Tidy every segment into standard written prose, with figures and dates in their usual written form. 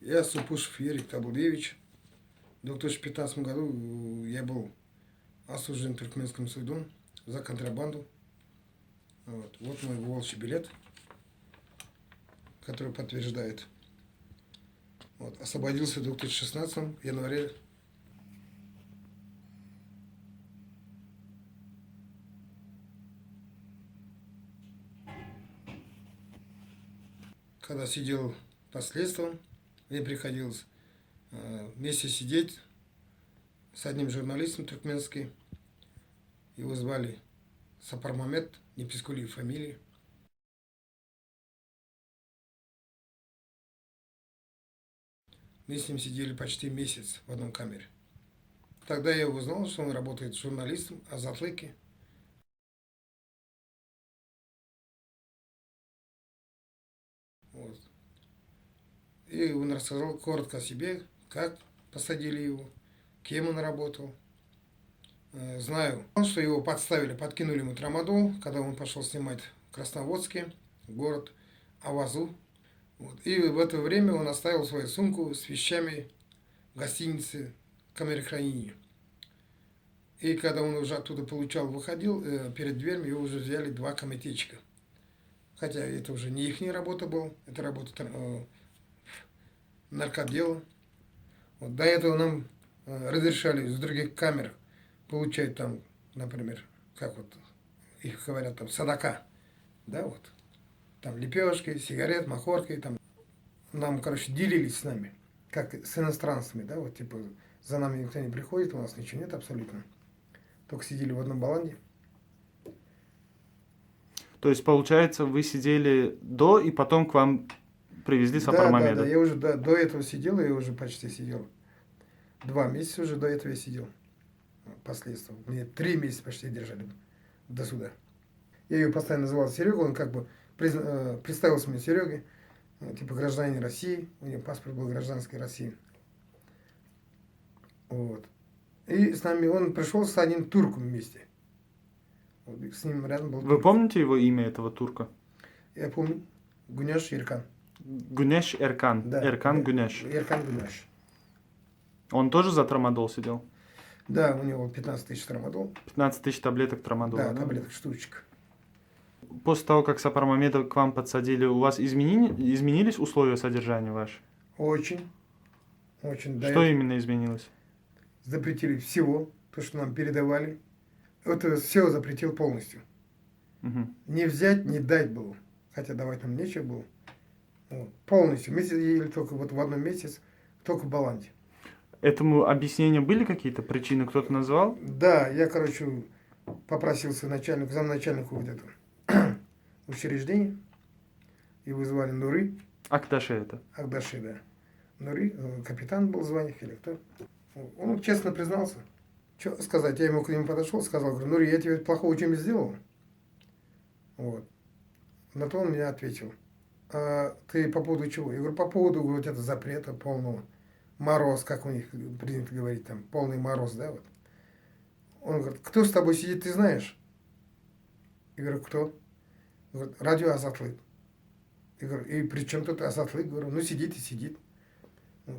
Я Супушев Юрий Табулевич. В 2015 году я был осужден Туркменским судом за контрабанду. Вот мой волчий билет, который подтверждает. Освободился в 2016 январе. Когда сидел по следствию, мне приходилось вместе сидеть с одним журналистом туркменским. Его звали Сапармамед, не Пискулиев фамилии. Мы с ним сидели почти месяц в одном камере. Тогда я узнал, что он работает журналистом Азатлыки. И он рассказал коротко о себе, как посадили его, кем он работал. Знаю, что его подставили, подкинули ему трамадол, когда он пошел снимать в Красноводске, город Авазу. И в это время он оставил свою сумку с вещами в гостинице камере хранения. И когда он уже оттуда выходил, перед дверью его уже взяли два комитетчика. Хотя это уже не их работа была, это работа наркодела. До этого нам разрешали из других камер получать там, например, как их говорят, там садака, да, там лепешки, сигарет, махорки, там нам, делились с нами, как с иностранцами, да, за нами никто не приходит, у нас ничего нет абсолютно, только сидели в одном баланде. То есть, получается, вы сидели до, и потом к вам привезли Сапармамеда? Да, я уже до этого сидел, я уже почти сидел. 2 месяца уже до этого я сидел. Последствия. Мне 3 месяца почти держали до суда. Я ее постоянно называл Серега, он представился мне Сереге, гражданин России, у него паспорт был гражданской России. И с нами он пришел с одним турком вместе. С ним рядом был. Вы помните его имя, этого турка? Я помню. Гунеш Эркан. Гунеш Эркан. Да, Эркан Гунеш. Эркан Гунеш. Он тоже за трамадол сидел? Да, у него 15 тысяч трамадол. 15 тысяч таблеток трамадола? Да, таблеток, штучек. После того, как Сапармамеда к вам подсадили, у вас изменились условия содержания ваши? Очень. Что именно изменилось? Запретили всего, то, что нам передавали. Это все запретил полностью. Угу. Не взять, не дать было. Хотя давать нам нечего было. Полностью. Мы сидели только в одном месяце, только в баланде. Этому объяснению были какие-то причины, кто-то назвал? Да, я, попросился замначальнику этого учреждения. Его звали Нуры. Агдаши это? Агдаши, да. Нуры, капитан был звание, или кто. Он честно признался. Что сказать, я ему к нему подошел, сказал, говорю, Нури, я тебе плохого чем-нибудь сделал? На то он мне ответил, а ты по поводу чего? Я говорю, по поводу это запрета полного. Мороз, как у них принято говорить, там, полный мороз, да, Он говорит, кто с тобой сидит, ты знаешь? Я говорю, кто? Он говорит, радио Азатлык. Я говорю, и при чем тут Азатлык? Говорю, сидит и сидит.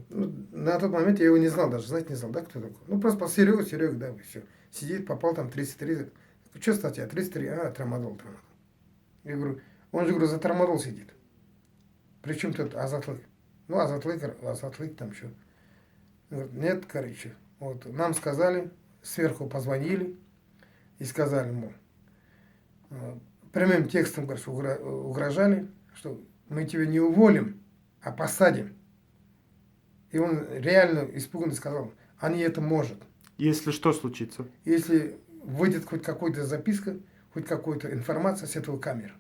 На тот момент я его не знал, даже знать не знал, да, кто такой. Просто Серега, да, все. Сидит, попал там 33. Что статья? 33, трамадол. Я говорю, он же, за трамадол сидит. Причем тут Азатлык? Азатлык там что. Говорит, нет, нам сказали, сверху позвонили и сказали, мол, прямым текстом, угрожали, что мы тебя не уволим, а посадим. И он реально испуганно сказал, они это может. Если что случится? Если выйдет хоть какая-то записка, хоть какая-то информация с этого камеры.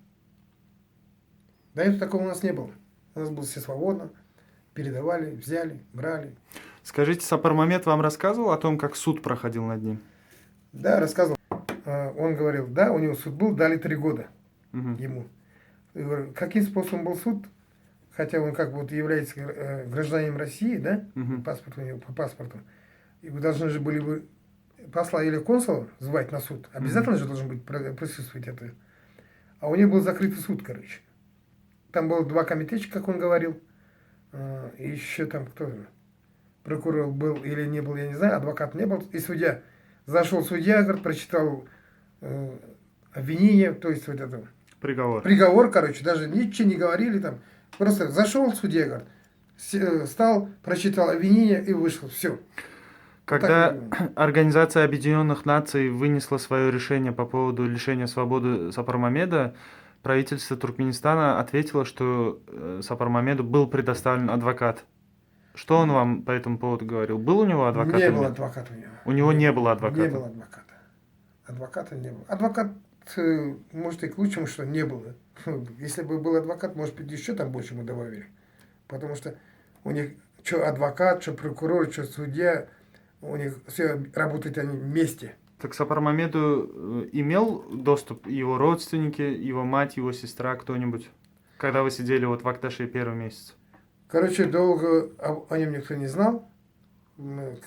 До этого такого у нас не было. У нас было все свободно, передавали, взяли, брали. Скажите, Сапармамед вам рассказывал о том, как суд проходил над ним? Да, рассказывал. Он говорил, да, у него суд был, дали 3 года ему. Я говорю, каким способом был суд? Хотя он является гражданином России, да, паспорт у него, по паспорту. И вы должны же были бы посла или консула звать на суд. Обязательно же должен быть присутствовать это. А у него был закрытый суд, Там было 2 комитетчика, как он говорил. И еще там кто же? Прокурор был или не был, я не знаю, адвокат не был. И судья. Зашел судья, говорит, прочитал обвинение, то есть вот это. Приговор. Приговор, короче, даже ничего не говорили там. Просто зашел судья, говорит, встал, прочитал обвинение и вышел. Все. Когда Организация Объединенных Наций вынесла свое решение по поводу лишения свободы Сапар Мамеда, правительство Туркменистана ответило, что Сапар Мамеду был предоставлен адвокат. Что он вам по этому поводу говорил? Был у него адвокат? Не или было нет? адвоката у него. У него не было адвоката? Не было адвоката. Адвоката не было. Адвокат, может, и к лучшему, что не было. Если бы был адвокат, может быть, еще там больше ему добавили. Потому что у них что адвокат, что прокурор, что судья, у них все работают они вместе. Так Сапар Мамеду имел доступ его родственники, его мать, его сестра, кто-нибудь, когда вы сидели вот в Акташе первый месяц? Короче, долго о нем никто не знал.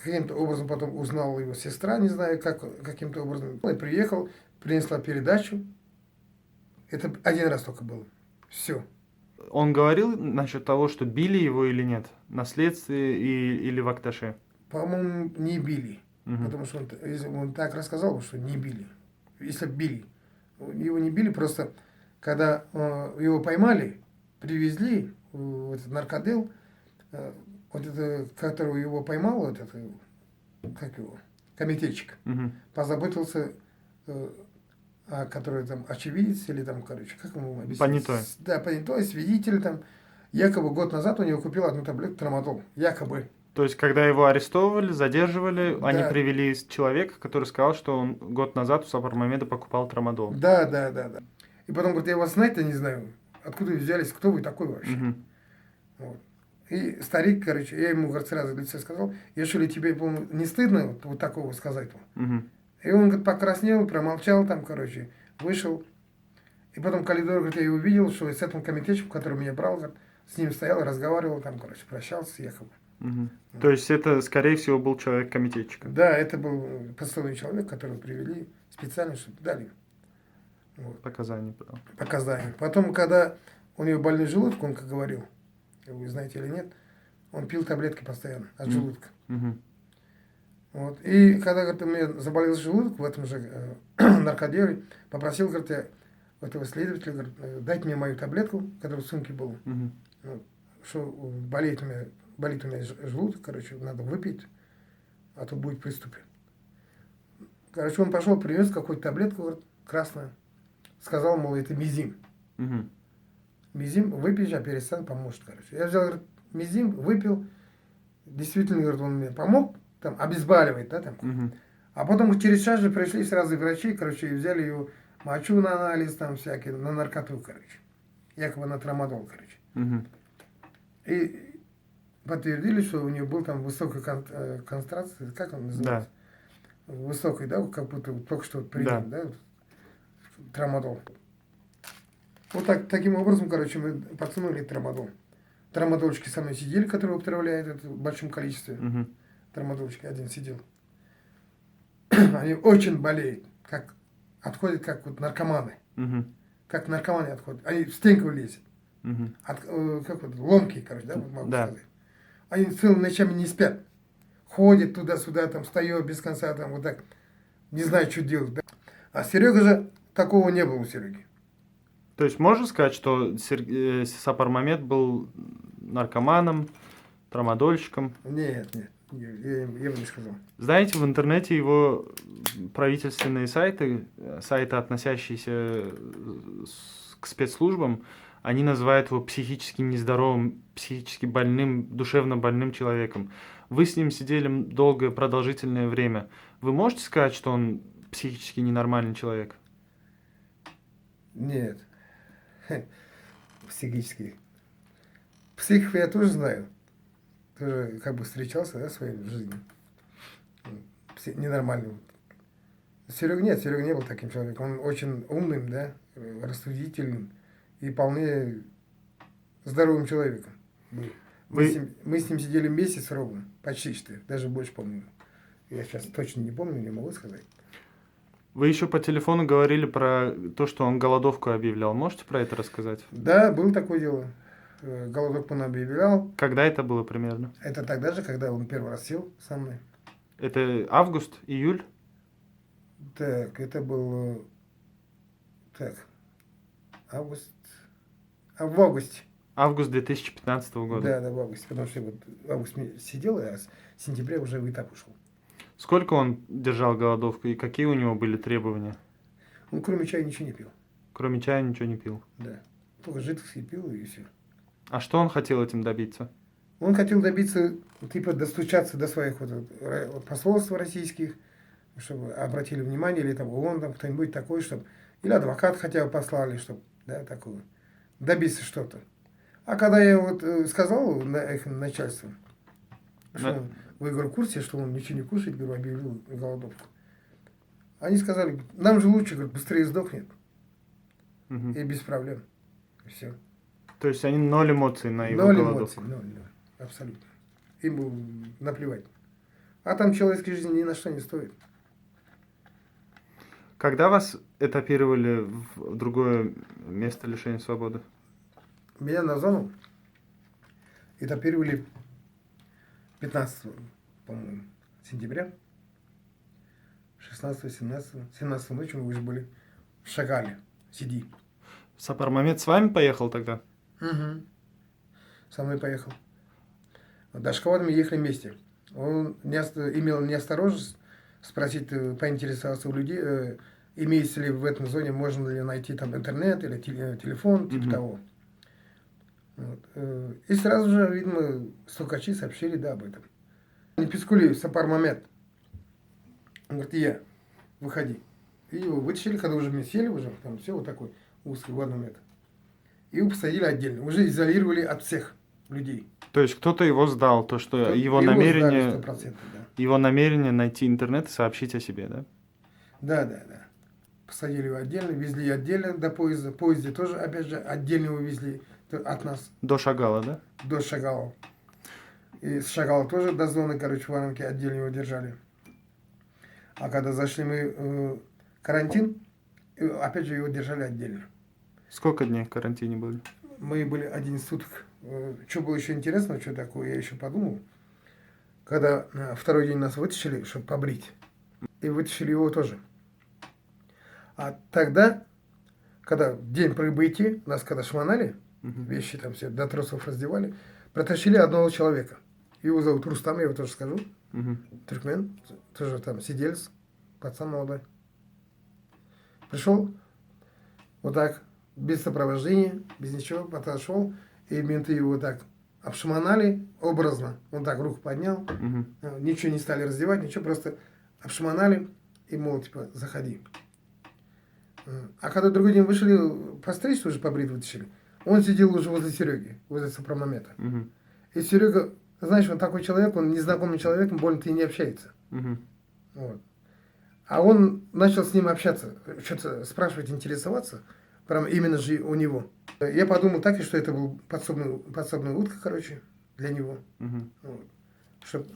Каким-то образом потом узнала его сестра, не знаю, каким-то образом. Он приехал, принесла передачу. Это один раз только было. Все. Он говорил насчет того, что били его или нет? На следствии или в Акташе? По-моему, не били. Мгм. Потому что он так рассказал, что не били. Если б били. Его не били, просто когда его поймали, привезли в этот наркодел, вот это, которого его поймал, вот это, как его, комитетчик, Мгм. позаботился, который там очевидец или там, короче, как ему объяснить? Понятой. Да, понятой, свидетель там. Якобы год назад у него купил одну таблетку трамадол. Якобы. То есть, когда его арестовывали, задерживали, Да. они привели человека, который сказал, что он год назад у Сапар Мамеда покупал трамадол. Да. И потом говорит, я вас знать-то не знаю. Откуда вы взялись, кто вы такой вообще? Мгм. Вот. И старик, короче, я ему, говорит, сразу в лице сказал, я что ли тебе, по-моему, не стыдно вот такого сказать? Мгм. И он, говорит, покраснел, промолчал там, короче, вышел. И потом в коридоре, говорит, я его увидел, что с этим комитетчиком, который меня брал, говорит, с ним стоял, разговаривал там, короче, прощался, ехал. Мгм. То есть, это, скорее всего, был человек комитетчика. Да, это был посторонний человек, которого привели специально, чтобы дали Показания. Да. показания. Потом, когда у него больной желудок, он как говорил, вы знаете или нет, он пил таблетки постоянно от желудка. Мгм. Вот. И когда, говорит, у меня заболел желудок в этом же наркоделе, попросил, говорит, я этого следователя, говорит, дайте мне мою таблетку, которая в сумке была. Мгм. Вот. Что болит у меня желудок, короче, надо выпить, а то будет приступ. Короче, он пошел, принес какую-то таблетку, говорит, красную. Сказал, мол, это мизим. Мгм. Мизим, выпей, а перестань, поможет, короче. Я взял, говорит, мизим, выпил. Действительно, говорит, он мне помог, там, обезболивает, да, там. Мгм. А потом через час же пришли сразу врачи, короче, и взяли его мочу на анализ, там, всякие, на наркоту, короче. Якобы на трамадол, короче. Мгм. И подтвердили, что у него был там высокая концентрация, как он называется? Высокий, да, как будто только что принял, да, трамадол. Вот таким образом, короче, мы подсунули трамадол. Трамадольчики со мной сидели, которые употребляют это в большом количестве. Мгм. Трамадольчик один сидел. Они очень болеют, отходят как вот наркоманы. Мгм. Как наркоманы отходят. Они в стенку лезут. Мгм. Как вот, ломкие, короче, да, вот могу Да. сказать. Они целыми ночами не спят. Ходят туда-сюда, там, встает без конца, там, вот так. Не знаю, что делать. Да? А Серега же, такого не было у Сереги. То есть, можно сказать, что Сапар Мамед был наркоманом, трамадольщиком? Нет, я бы не сказал. Знаете, в интернете его правительственные сайты, относящиеся к спецслужбам, они называют его психически нездоровым, психически больным, душевно больным человеком. Вы с ним сидели долгое, продолжительное время. Вы можете сказать, что он психически ненормальный человек? Нет. Психический. Психов я тоже знаю. Тоже как бы встречался, да, в своей жизни. Ненормальный. Серега не был таким человеком. Он очень умным, да, рассудительным и вполне здоровым человеком был. Мы с ним сидели месяц ровно, почти что, даже больше помню. Я сейчас точно не помню, не могу сказать. Вы еще по телефону говорили про то, что он голодовку объявлял. Можете про это рассказать? Да, было такое дело. Голодовку он объявлял. Когда это было примерно? Это тогда же, когда он первый раз сел со мной. Это август, июль? Так, это был... Так, август... в августе. Август 2015 года. Да, в августе. Потому что я вот в августе сидел, а с сентября уже в этап ушел. Сколько он держал голодовку и какие у него были требования? Он кроме чая ничего не пил. Кроме чая ничего не пил. Да. Только жидкости пил и все. А что он хотел этим добиться? Он хотел добиться, типа, достучаться до своих посольств российских, чтобы обратили внимание, или там ООН, там кто-нибудь такой, чтобы... Или адвокат хотя бы послали, чтобы, да, такое. Добиться что-то. А когда я вот сказал на их начальству, что вы, говорю, в курсе, что он ничего не кушает, говорю, объявил голодовку. Они сказали, нам же лучше, говорю, быстрее сдохнет. Мгм. И без проблем. Все. То есть они ноль эмоций на его Ноль голодовку. эмоций, ноль. Абсолютно. Им было наплевать. А там человеческой жизни ни на что не стоит. Когда вас этапировали в другое место лишения свободы? Меня на зону этапировали 15, по-моему, сентября. 16, 17 ночи мы уже были в Шагале, Сиди. Сапар Мамед с вами поехал тогда? Угу. Со мной поехал. До Ашхабада мы ехали вместе. Он имел неосторожность спросить, поинтересоваться у людей, имеется ли в этом зоне, можно ли найти там интернет или телефон, типа того. Вот. И сразу же, видимо, стукачи сообщили, да, об этом. Не Пискули, Сапар Мамед. Он говорит, я, выходи. И его вытащили, когда уже мы сели, уже там все вот такой узкий, в одном метре. И его посадили отдельно. Уже изолировали от всех людей. То есть кто-то его сдал, то что его сдали намерение, 100%, да. его намерение найти интернет и сообщить о себе, да? Да. Посадили его отдельно, везли отдельно до поезда. В поезде тоже, опять же, отдельно его везли от нас До Шагала, да? до Шагала. И с Шагала тоже до зоны, короче, Воронки отдельно его держали. А когда зашли мы в карантин, опять же его держали отдельно. Сколько дней в карантине были? Мы были 11 суток. Что было еще интересно, что такое, я еще подумал. Когда второй день нас вытащили, чтобы побрить, и вытащили его тоже. А тогда, когда в день прибытия, нас когда шмонали, вещи там все до тросов раздевали, протащили одного человека. Его зовут Рустам, я его тоже скажу. Туркмен, тоже там сидельц, пацан молодой. Пришел вот так, без сопровождения, без ничего, подошел, и менты его так обшмонали образно. Он так руку поднял, ничего не стали раздевать, ничего, просто обшмонали, и, мол, типа, заходи. А когда другой день вышли, постричься уже побрить вытащили, он сидел уже возле Сереги, возле Сапармамета. И Серега, знаешь, он такой человек, он незнакомый человек, больно-то и не общается. Вот. А он начал с ним общаться, что-то спрашивать, интересоваться, прям именно же у него. Я подумал так, что это был подсобная утка, короче, для него. Вот. Чтобы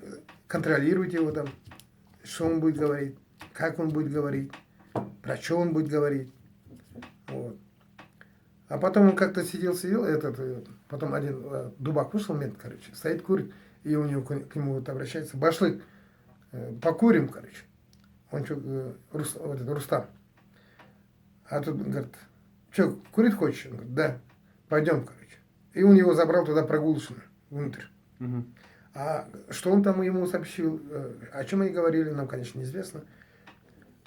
контролировать его там, что он будет говорить, как он будет говорить, про что он будет говорить. Вот. А потом он как-то сидел, потом один дубак вышел, мент, короче, стоит, курит, и у него к нему вот обращается, башлык, покурим, короче. Он что, Рустам. А тут говорит, что, курить хочешь? Он говорит, да, пойдем, короче. И он его забрал туда прогулочно, внутрь. А что он там ему сообщил, о чем они говорили, нам, конечно, неизвестно.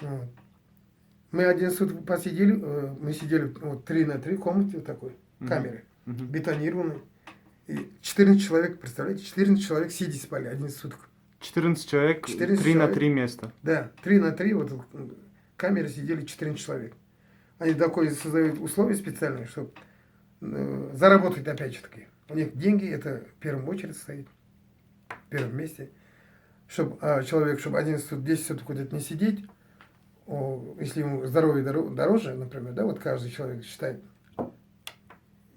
Вот. Мы 11 суток посидели, мы сидели вот 3 на 3 комнате вот такой, камеры, бетонированной. И 14 человек, представляете, 14 человек сидя спали 11 суток. 14 человек, 14 3 на человек. 3 места. Да, 3 на 3, вот камеры сидели 14 человек. Они такое создают условия специальные, чтобы заработать опять же таки. У них деньги, это в первую очередь стоит, в первом месте. Чтобы человек, чтобы 11 суток, 10 суток куда-то не сидеть, если ему здоровье дороже, например, да, вот каждый человек считает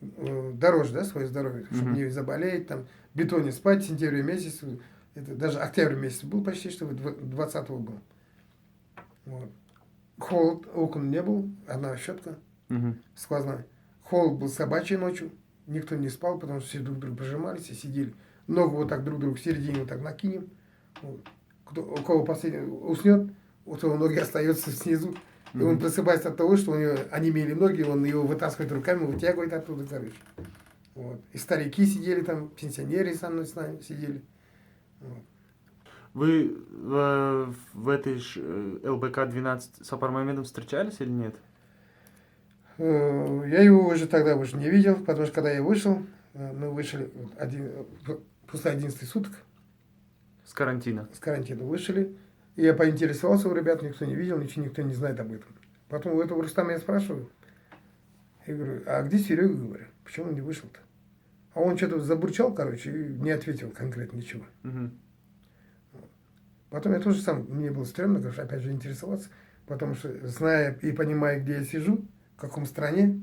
дороже, да, свое здоровье, чтобы не заболеть, там, в бетоне спать в сентябре месяц, это даже октябрь месяц был почти, что 20-го был. Вот. Холод, окон не было, одна щетка сквозная. Холод был собачий ночью, Никто не спал, потому что все друг друга прижимались и сидели. Ногу вот так друг другу в середине вот так накинем. Вот. У кого последний уснет, у того ноги остаются снизу. И он просыпается от того, что у него онемели ноги, он его вытаскивает руками, вытягивает оттуда, короче. Вот. И старики сидели там, пенсионеры со мной с нами сидели. Вот. Вы в этой ЛБК-12 с Апармамедом встречались или нет? Я его уже тогда уже не видел, потому что когда я вышел, мы вышли после 11 суток С карантина. с карантина вышли, и я поинтересовался у ребят, никто не видел, ничего никто не знает об этом. Потом у этого Рустама я спрашиваю, я говорю, а где Серега, говорю, почему он не вышел-то? А он что-то забурчал, короче, и не ответил конкретно ничего. Угу. Потом я тоже сам, мне было стрёмно, конечно, опять же интересоваться, потому что, зная и понимая, где я сижу, в каком стране,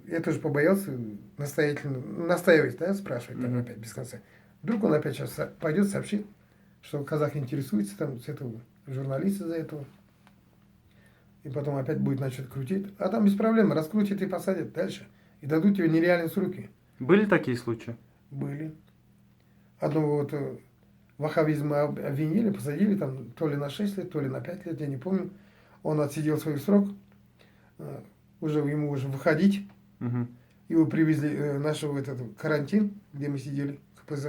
я тоже побоялся настоятельно, настаивать, да, спрашивать там опять без конца. Вдруг он опять сейчас пойдет, сообщит, что казах интересуется там с этого журналиста за этого. И потом опять будет начать крутить. А там без проблем, раскрутят и посадят дальше. И дадут тебе нереальные сроки. Были такие случаи? Были. Одного вот ваххабизма обвинили, посадили там то ли на 6 лет, то ли на 5 лет, я не помню. Он отсидел свой срок. Уже ему уже выходить. Угу. Его привезли нашего этот карантин, где мы сидели, КПЗ.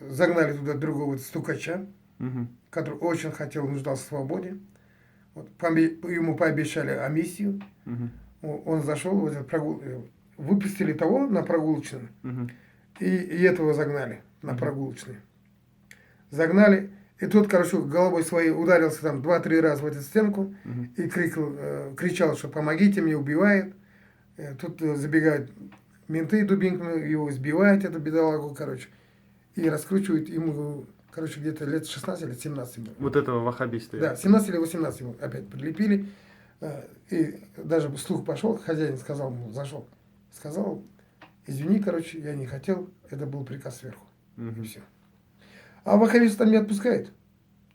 Загнали туда другого стукача, который очень хотел, нуждался в свободе. Вот, ему пообещали амнистию. Он зашел, вот, выпустили того на прогулочном, и этого загнали на прогулочный. Загнали, и тот, короче, головой своей ударился там 2-3 раза в эту стенку и кричал, что помогите, мне убивают. Тут забегают менты дубинками, его избивают, эту бедолагу, короче, и раскручивают ему, короче, где-то лет 16 или 17 было. Вот этого ваххабиста. Да, 17 или 18 ему опять прилепили. И даже слух пошел, хозяин сказал ему, зашел, сказал, извини, короче, я не хотел, это был приказ сверху. И все. А ваххабисты там не отпускают.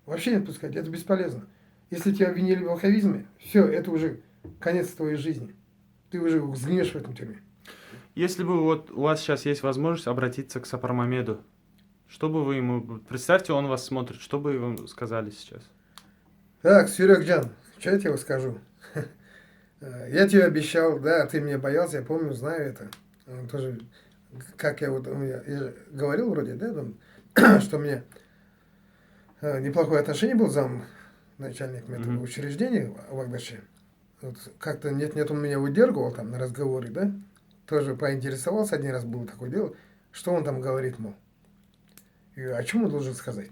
Вообще не отпускают, это бесполезно. Если тебя обвинили в ваххабизме, все, это уже конец твоей жизни. Ты уже сгниешь в этом тюрьме. Если бы вот у вас сейчас есть возможность обратиться к Сапармамеду, что бы вы ему... Представьте, он вас смотрит, что бы вы ему сказали сейчас? Так, Серег-джан, что я тебе скажу? Я тебе обещал, да, ты меня боялся, я помню, знаю это. Тоже, как я вот, я говорил вроде, да, там, что у меня неплохое отношение был зам начальником этого учреждения в Агдаше. Вот, как-то нет, он меня выдергивал там на разговоре, да, тоже поинтересовался, один раз было такое дело, что он там говорит, мол. И о чем он должен сказать?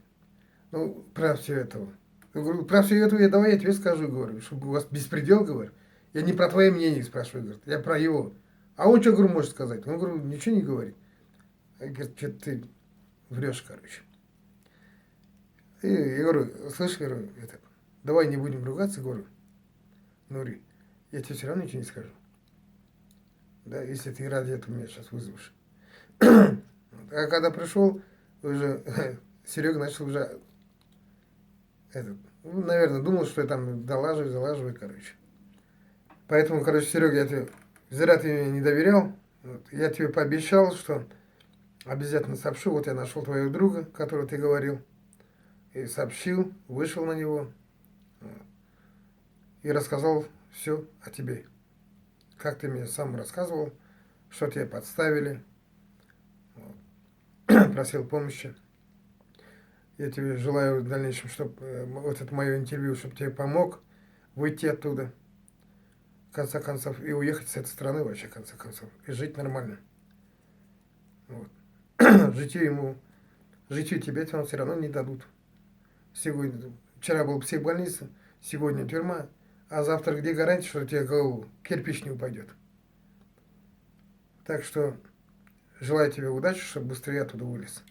Ну, про все этого. Я говорю, про все это давай я тебе скажу, говорю, чтобы у вас беспредел, говорю. Я не про твое мнение спрашиваю, говорит, я про его. А он что, говорю, может сказать? Он, говорю, ничего не говорит. Я говорю, что ты врешь, короче. И я говорю, слышь, говорю, давай не будем ругаться, говорю. Нури, я тебе все равно ничего не скажу. Да, если ты ради этого меня сейчас вызовешь. А когда пришел, уже Серега начал уже, наверное, думал, что я там залаживаю, короче. Поэтому, короче, Серега, я тебе, зря ты мне не доверял. Вот, я тебе пообещал, что обязательно сообщу. Вот я нашел твоего друга, которого ты говорил. И сообщил, вышел на него. И рассказал все о тебе. Как ты мне сам рассказывал, что тебя подставили. Вот. Просил помощи. Я тебе желаю в дальнейшем, чтобы вот это мое интервью, чтобы тебе помог выйти оттуда. В конце концов, и уехать с этой страны вообще, в конце концов. И жить нормально. Вот. Житью тебе вам все равно не дадут. Вчера был в психбольнице, сегодня тюрьма. А завтра где гарантия, что у тебя голову кирпич не упадет? Так что желаю тебе удачи, чтобы быстрее оттуда вылез.